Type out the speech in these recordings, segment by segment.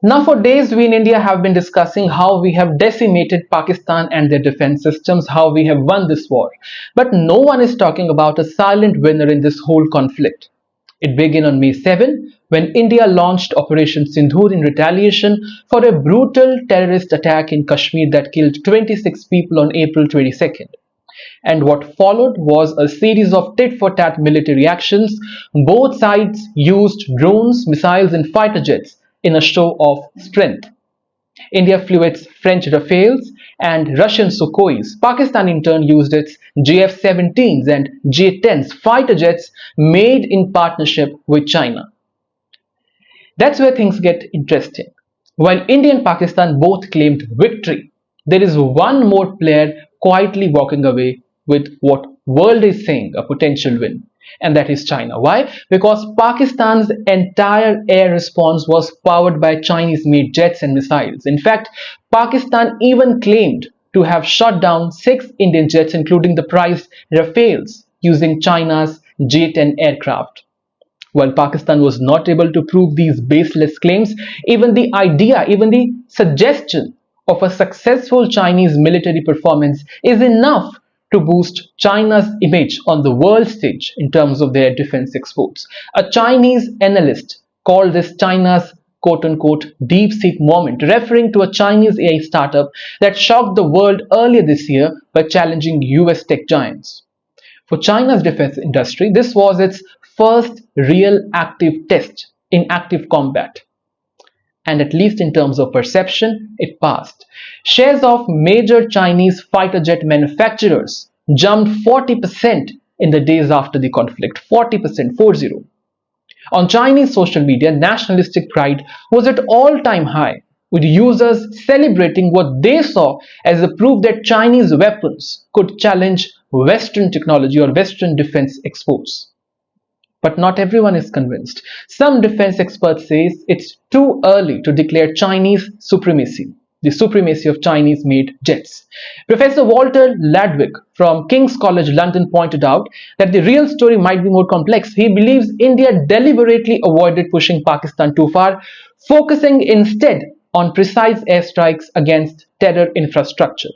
Now, for days, we in India have been discussing how we have decimated Pakistan and their defense systems, how we have won this war. But no one is talking about a silent winner in this whole conflict. It began on May 7 when India launched Operation Sindoor in retaliation for a brutal terrorist attack in Kashmir that killed 26 people on April 22nd. And what followed was a series of tit-for-tat military actions. Both sides used drones, missiles, and fighter jets in a show of strength. India flew its French Rafales and Russian Sukhois. Pakistan in turn used its JF-17s and J-10s fighter jets made in partnership with China. That's where things get interesting. While India and Pakistan both claimed victory, there is one more player quietly walking away with what world is saying a potential win, and that is China. Why? Because Pakistan's entire air response was powered by Chinese-made jets and missiles. In fact, Pakistan even claimed to have shot down 6 Indian jets, including the prized Rafales, using China's J-10 aircraft. While Pakistan was not able to prove these baseless claims, even the idea, even the suggestion of a successful Chinese military performance is enough to boost China's image on the world stage in terms of their defense exports. A Chinese analyst called this China's quote-unquote deep-seek moment, referring to a Chinese AI startup that shocked the world earlier this year by challenging US tech giants. For China's defense industry, this was its first real active test in active combat. And at least in terms of perception, it passed. Shares of major Chinese fighter jet manufacturers jumped 40% in the days after the conflict. 40%, 40. On Chinese social media, nationalistic pride was at all-time high, with users celebrating what they saw as a proof that Chinese weapons could challenge Western technology or Western defense exports. But not everyone is convinced. Some defense experts say it's too early to declare Chinese supremacy, the supremacy of Chinese-made jets. Professor Walter Ladwig from King's College London pointed out that the real story might be more complex. He believes India deliberately avoided pushing Pakistan too far, focusing instead on precise airstrikes against terror infrastructure.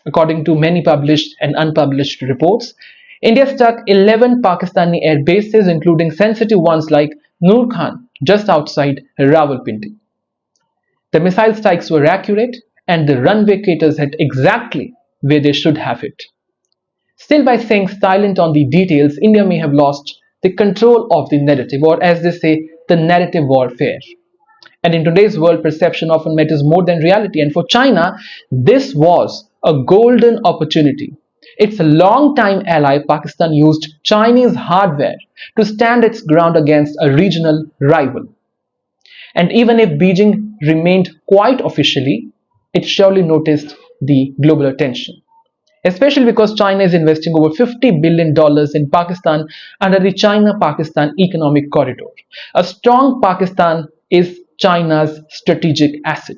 According to many published and unpublished reports, India struck 11 Pakistani air bases, including sensitive ones like Noor Khan, just outside Rawalpindi. The missile strikes were accurate, and the runway craters hit exactly where they should have hit. Still, by staying silent on the details, India may have lost the control of the narrative, or as they say, the narrative warfare. And in today's world, perception often matters more than reality. And for China, this was a golden opportunity. Its long-time ally Pakistan used Chinese hardware to stand its ground against a regional rival. And even if Beijing remained quiet officially, it surely noticed the global attention. Especially because China is investing over $50 billion in Pakistan under the China-Pakistan Economic Corridor. A strong Pakistan is China's strategic asset.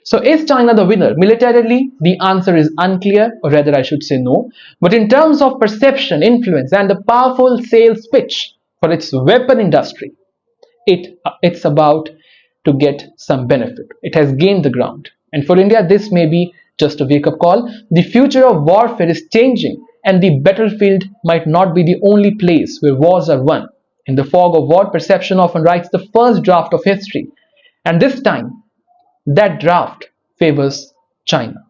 So is China the winner? Militarily, the answer is unclear, or rather I should say no. But in terms of perception, influence, and a powerful sales pitch for its weapon industry, it's about to get some benefit. It has gained the ground. And for India, this may be just a wake-up call. The future of warfare is changing, and the battlefield might not be the only place where wars are won. In the fog of war, perception often writes the first draft of history. And this time, that draft favors China.